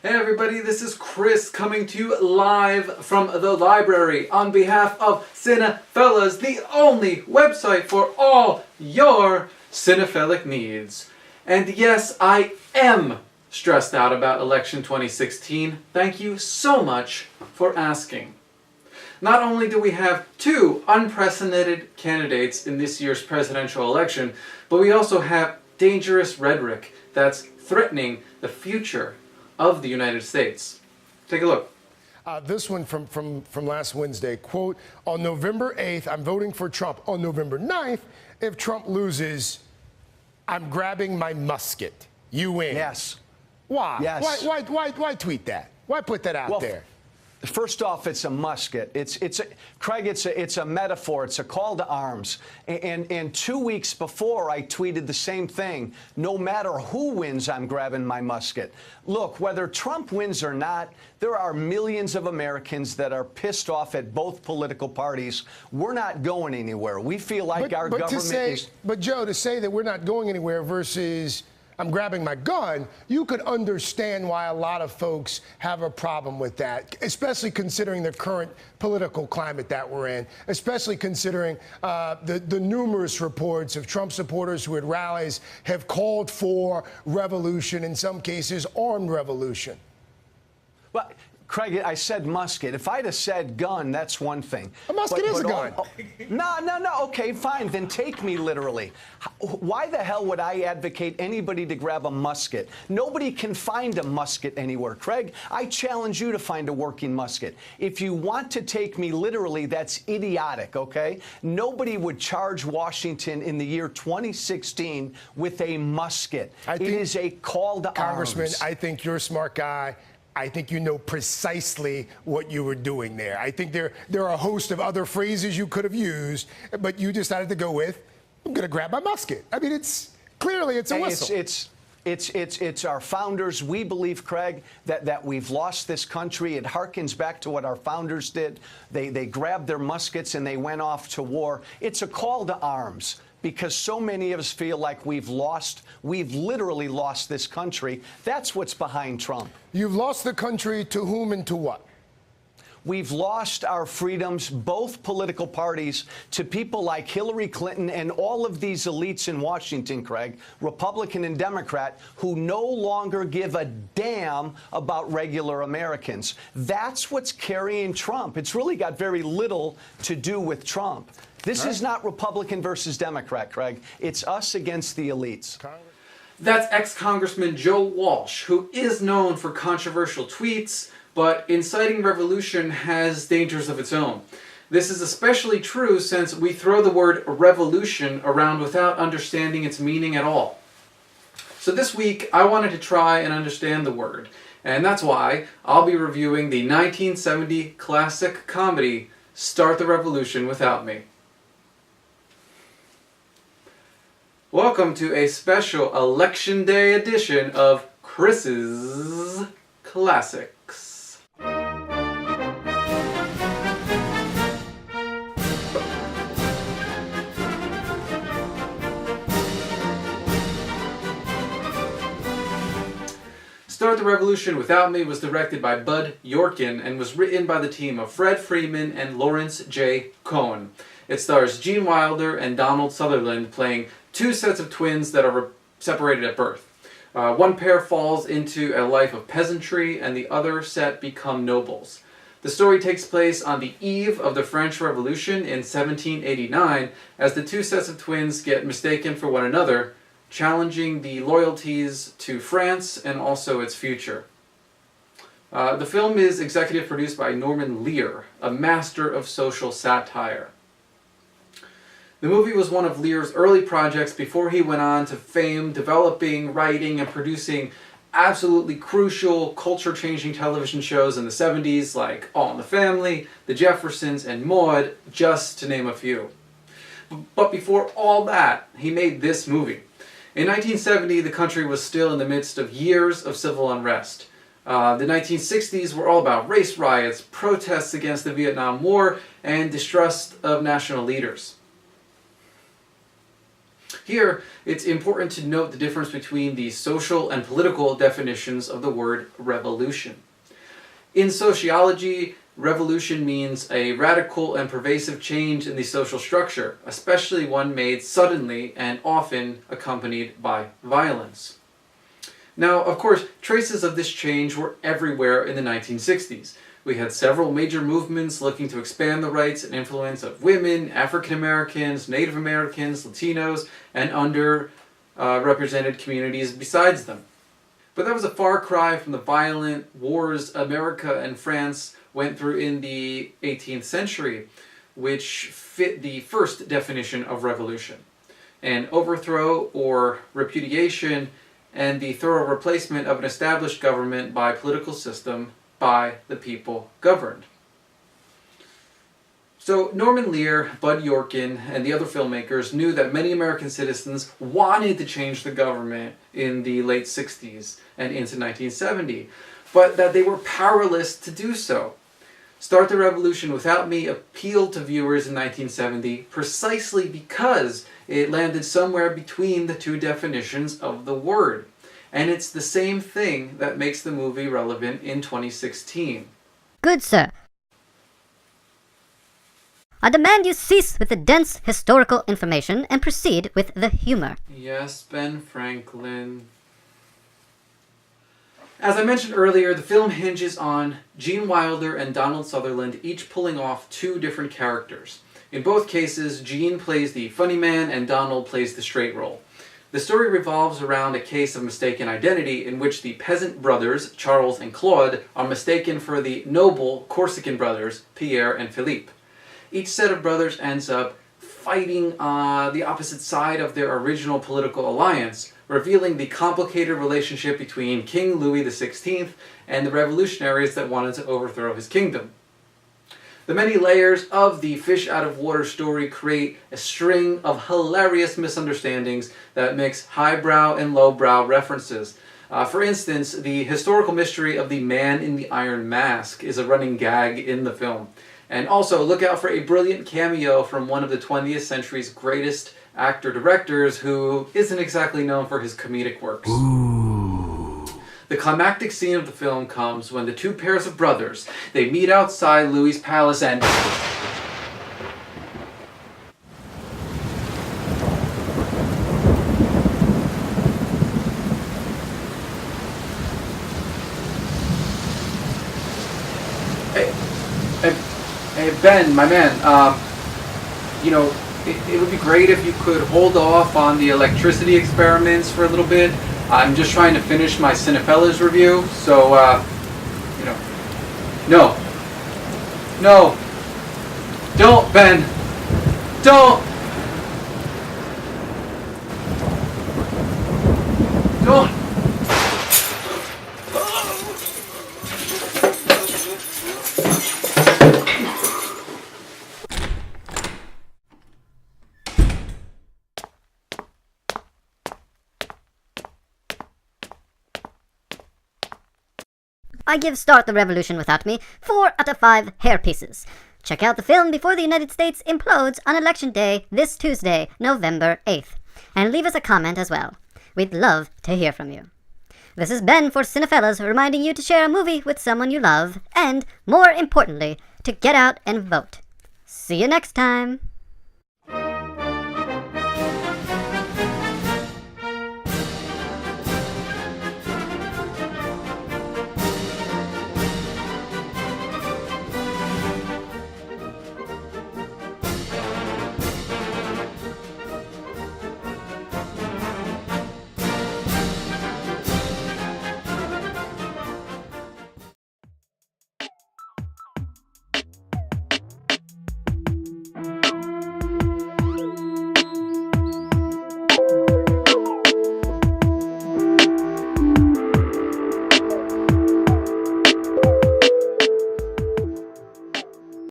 Hey everybody, this is Chris coming to you live from the library on behalf of Cinephellas, the only website for all your cinephilic needs. And yes, I am stressed out about election 2016. Thank you so much for asking. Not only do we have two unprecedented candidates in this year's presidential election, but we also have dangerous rhetoric that's threatening the future of the United States. Take a look. This one from last Wednesday, quote, on November 8th, I'm voting for Trump. On November 9th, if Trump loses, I'm grabbing my musket. You win. Yes. Why? Yes. Why tweet that? Why put that out there? First off, it's a musket. Craig, it's a metaphor. It's a call to arms. And 2 weeks before, I tweeted the same thing. No matter who wins, I'm grabbing my musket. Look, whether Trump wins or not, there are millions of Americans that are pissed off at both political parties. We're not going anywhere. We feel like our government is... But, Joe, to say that we're not going anywhere versus I'm grabbing my gun, you could understand why a lot of folks have a problem with that, especially considering the current political climate that we're in, especially considering the numerous reports of Trump supporters who at rallies have called for revolution, in some cases armed revolution. Well, Craig, I said musket. If I'd have said gun, that's one thing. A musket is a gun. No. Okay, fine. Then take me literally. Why the hell would I advocate anybody to grab a musket? Nobody can find a musket anywhere. Craig, I challenge you to find a working musket. If you want to take me literally, that's idiotic, okay? Nobody would charge Washington in the year 2016 with a musket. It is a call to arms. Congressman, I think you're a smart guy. I think you know precisely what you were doing there. I think there are a host of other phrases you could have used, but you decided to go with, I'm going to grab my musket. I mean, it's a whistle. It's our founders. We believe, Craig, that we've lost this country. It harkens back to what our founders did. They grabbed their muskets and they went off to war. It's a call to arms, because so many of us feel like we've literally lost this country. That's what's behind Trump. You've lost the country to whom and to what? We've lost our freedoms, both political parties, to people like Hillary Clinton and all of these elites in Washington, Craig, Republican and Democrat, who no longer give a damn about regular Americans. That's what's carrying Trump. It's really got very little to do with Trump. This is not Republican versus Democrat, Craig. It's us against the elites. That's ex-Congressman Joe Walsh, who is known for controversial tweets, but inciting revolution has dangers of its own. This is especially true since we throw the word revolution around without understanding its meaning at all. So this week, I wanted to try and understand the word, and that's why I'll be reviewing the 1970 classic comedy, Start the Revolution Without Me. Welcome to a special Election Day edition of Chris's Classics. Start the Revolution Without Me was directed by Bud Yorkin and was written by the team of Fred Freeman and Lawrence J. Cohen. It stars Gene Wilder and Donald Sutherland playing two sets of twins that are separated at birth. One pair falls into a life of peasantry and the other set become nobles. The story takes place on the eve of the French Revolution in 1789 as the two sets of twins get mistaken for one another, challenging the loyalties to France and also its future. The film is executive produced by Norman Lear, a master of social satire. The movie was one of Lear's early projects before he went on to fame developing, writing, and producing absolutely crucial, culture-changing television shows in the 70s like All in the Family, The Jeffersons, and Maude, just to name a few. But before all that, he made this movie. In 1970, the country was still in the midst of years of civil unrest. The 1960s were all about race riots, protests against the Vietnam War, and distrust of national leaders. Here, it's important to note the difference between the social and political definitions of the word revolution. In sociology, revolution means a radical and pervasive change in the social structure, especially one made suddenly and often accompanied by violence. Now, of course, traces of this change were everywhere in the 1960s. We had several major movements looking to expand the rights and influence of women, African Americans, Native Americans, Latinos, and underrepresented communities besides them. But that was a far cry from the violent wars America and France went through in the 18th century, which fit the first definition of revolution: an overthrow or repudiation and the thorough replacement of an established government by political system by the people governed. So Norman Lear, Bud Yorkin, and the other filmmakers knew that many American citizens wanted to change the government in the late 60s and into 1970, but that they were powerless to do so. Start the Revolution Without Me appealed to viewers in 1970 precisely because it landed somewhere between the two definitions of the word. And it's the same thing that makes the movie relevant in 2016. Good, sir. I demand you cease with the dense historical information and proceed with the humor. Yes, Ben Franklin. As I mentioned earlier, the film hinges on Gene Wilder and Donald Sutherland each pulling off two different characters. In both cases, Gene plays the funny man and Donald plays the straight role. The story revolves around a case of mistaken identity in which the peasant brothers, Charles and Claude, are mistaken for the noble Corsican brothers, Pierre and Philippe. Each set of brothers ends up fighting the opposite side of their original political alliance, revealing the complicated relationship between King Louis XVI and the revolutionaries that wanted to overthrow his kingdom. The many layers of the fish-out-of-water story create a string of hilarious misunderstandings that mix highbrow and lowbrow references. For instance, the historical mystery of the man in the iron mask is a running gag in the film. And also, look out for a brilliant cameo from one of the 20th century's greatest actor-directors who isn't exactly known for his comedic works. The climactic scene of the film comes when the two pairs of brothers, they meet outside Louis's palace and... Hey, Ben, my man, you know, it would be great if you could hold off on the electricity experiments for a little bit. I'm just trying to finish my Cinephellas review, so, you know. No, don't, Ben, don't. I give Start the Revolution Without Me 4 out of 5 hair pieces. Check out the film before the United States implodes on Election Day this Tuesday, November 8th. And leave us a comment as well. We'd love to hear from you. This is Ben for Cinephellas, reminding you to share a movie with someone you love, and, more importantly, to get out and vote. See you next time!